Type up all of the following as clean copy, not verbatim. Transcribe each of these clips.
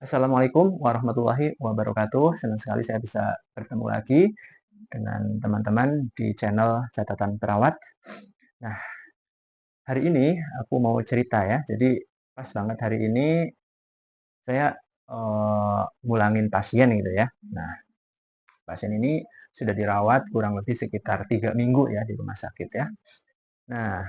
Assalamualaikum warahmatullahi wabarakatuh. Senang sekali saya bisa bertemu lagi dengan teman-teman di channel Catatan Perawat. Nah, hari ini aku mau cerita ya. Jadi pas banget hari ini saya ngulangin pasien gitu ya. Nah, pasien ini sudah dirawat kurang lebih sekitar 3 minggu ya di rumah sakit ya. Nah,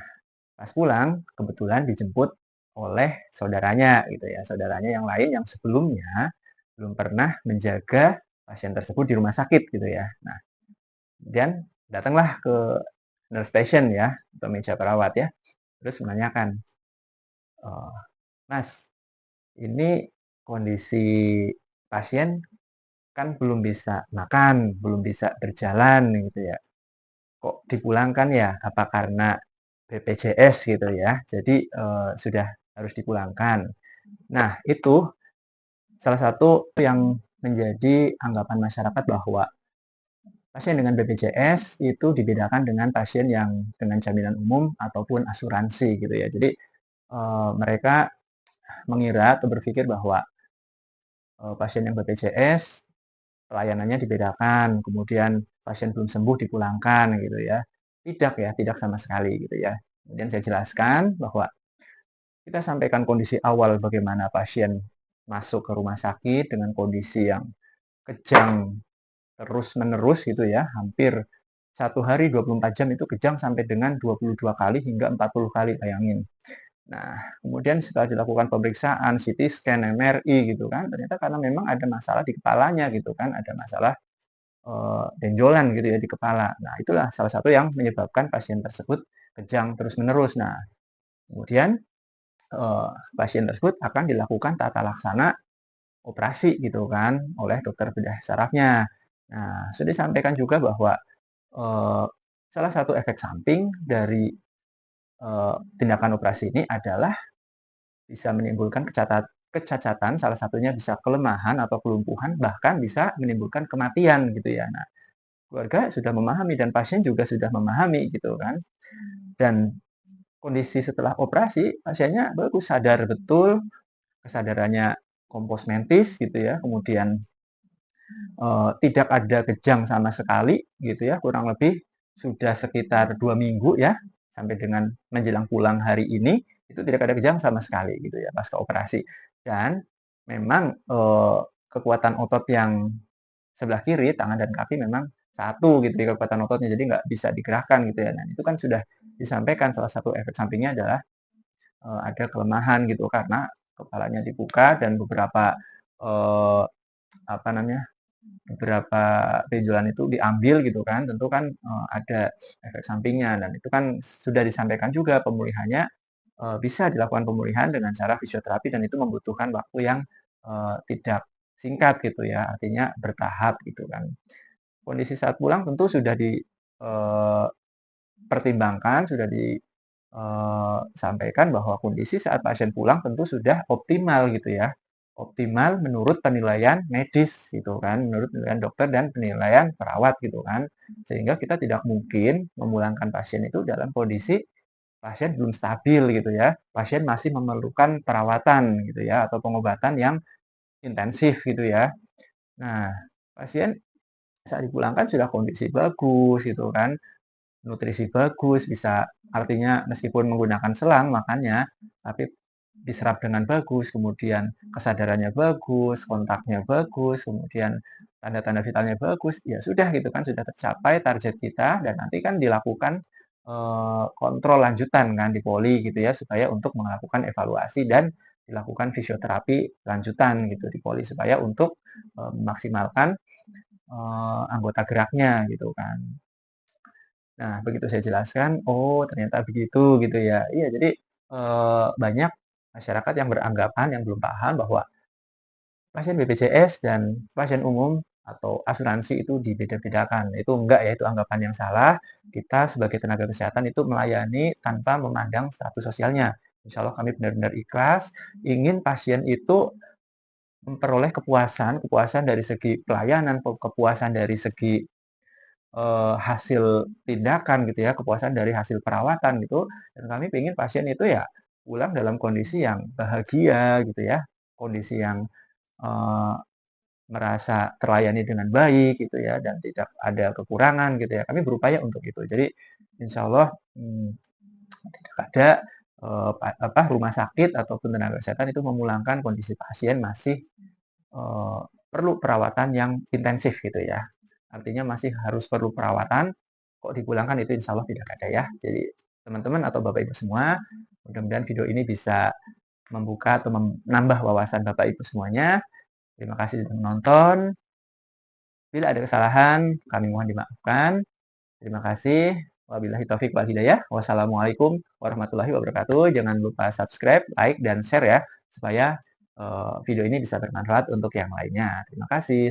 pas pulang kebetulan dijemput oleh saudaranya gitu ya. Saudaranya yang lain yang sebelumnya belum pernah menjaga pasien tersebut di rumah sakit gitu ya. Nah, kemudian datanglah ke nurse station ya, atau meja perawat ya, terus menanyakan, "Mas, ini kondisi pasien kan belum bisa makan, belum bisa berjalan gitu ya. Kok dipulangkan ya? Apa karena BPJS gitu ya? Jadi, sudah harus dipulangkan." Nah, itu salah satu yang menjadi anggapan masyarakat bahwa pasien dengan BPJS itu dibedakan dengan pasien yang dengan jaminan umum ataupun asuransi gitu ya. Jadi, mereka mengira atau berpikir bahwa, pasien yang BPJS pelayanannya dibedakan, kemudian pasien belum sembuh dipulangkan gitu ya. Tidak ya, tidak sama sekali gitu ya. Kemudian saya jelaskan bahwa kita sampaikan kondisi awal bagaimana pasien masuk ke rumah sakit dengan kondisi yang kejang terus-menerus gitu ya, hampir 1 hari 24 jam itu kejang sampai dengan 22 kali hingga 40 kali, bayangin. Nah, kemudian setelah dilakukan pemeriksaan, CT scan, MRI gitu kan, ternyata karena memang ada masalah di kepalanya gitu kan, ada masalah, benjolan gitu ya di kepala. Nah, itulah salah satu yang menyebabkan pasien tersebut kejang terus-menerus. Nah, kemudian, eee, pasien tersebut akan dilakukan tata laksana operasi gitu kan, oleh dokter bedah sarafnya. Nah, sudah disampaikan juga bahwa salah satu efek samping dari tindakan operasi ini adalah bisa menimbulkan kecacatan, salah satunya bisa kelemahan atau kelumpuhan, bahkan bisa menimbulkan kematian gitu ya. Nah, keluarga sudah memahami dan pasien juga sudah memahami gitu kan. Dan kondisi setelah operasi pasiennya bagus, sadar betul, kesadarannya kompos mentis gitu ya, kemudian tidak ada kejang sama sekali gitu ya, kurang lebih sudah sekitar 2 minggu ya, sampai dengan menjelang pulang hari ini, itu tidak ada kejang sama sekali gitu ya pasca operasi. Dan memang, kekuatan otot yang sebelah kiri, tangan dan kaki memang satu gitu ya kekuatan ototnya, jadi nggak bisa digerakkan gitu ya. Nah, itu kan sudah disampaikan salah satu efek sampingnya adalah, ada kelemahan gitu karena kepalanya dibuka dan beberapa, eee, apa namanya, beberapa benjolan itu diambil gitu kan, tentu kan, ada efek sampingnya dan itu kan sudah disampaikan juga pemulihannya, bisa dilakukan pemulihan dengan cara fisioterapi dan itu membutuhkan waktu yang, tidak singkat gitu ya, artinya bertahap gitu kan. Kondisi saat pulang tentu sudah dipertimbangkan, sudah sampaikan bahwa kondisi saat pasien pulang tentu sudah optimal gitu ya. Optimal menurut penilaian medis gitu kan, menurut penilaian dokter dan penilaian perawat gitu kan. Sehingga kita tidak mungkin memulangkan pasien itu dalam kondisi pasien belum stabil gitu ya. Pasien masih memerlukan perawatan gitu ya atau pengobatan yang intensif gitu ya. Nah, pasien saat dipulangkan sudah kondisi bagus gitu kan, nutrisi bagus, bisa artinya meskipun menggunakan selang makannya, tapi diserap dengan bagus, kemudian kesadarannya bagus, kontaknya bagus, kemudian tanda-tanda vitalnya bagus, ya sudah gitu kan, sudah tercapai target kita dan nanti kan dilakukan, kontrol lanjutan kan di poli gitu ya, supaya untuk melakukan evaluasi dan dilakukan fisioterapi lanjutan gitu di poli, supaya untuk, memaksimalkan, anggota geraknya gitu kan. Nah, begitu saya jelaskan, oh ternyata begitu gitu ya. Iya, jadi, banyak masyarakat yang beranggapan, yang belum paham bahwa pasien BPJS dan pasien umum atau asuransi itu dibeda-bedakan. Itu enggak ya, itu anggapan yang salah. Kita sebagai tenaga kesehatan itu melayani tanpa memandang status sosialnya. Insya Allah kami benar-benar ikhlas, ingin pasien itu memperoleh kepuasan, kepuasan dari segi pelayanan, kepuasan dari segi hasil tindakan gitu ya, kepuasan dari hasil perawatan gitu, dan kami pengen pasien itu ya pulang dalam kondisi yang bahagia gitu ya, kondisi yang eee, merasa terlayani dengan baik gitu ya dan tidak ada kekurangan gitu ya. Kami berupaya untuk itu. Jadi insya Allah, tidak ada, rumah sakit ataupun tenaga kesehatan itu memulangkan kondisi pasien masih, perlu perawatan yang intensif gitu ya. Artinya masih harus perlu perawatan, kok dipulangkan itu insya Allah tidak ada ya. Jadi teman-teman atau Bapak Ibu semua, mudah-mudahan video ini bisa membuka atau menambah wawasan Bapak Ibu semuanya. Terima kasih sudah menonton. Bila ada kesalahan, kami mohon dimaafkan. Terima kasih. Wabillahi taufik wal hidayah. Wassalamualaikum warahmatullahi wabarakatuh. Jangan lupa subscribe, like, dan share ya, supaya video ini bisa bermanfaat untuk yang lainnya. Terima kasih.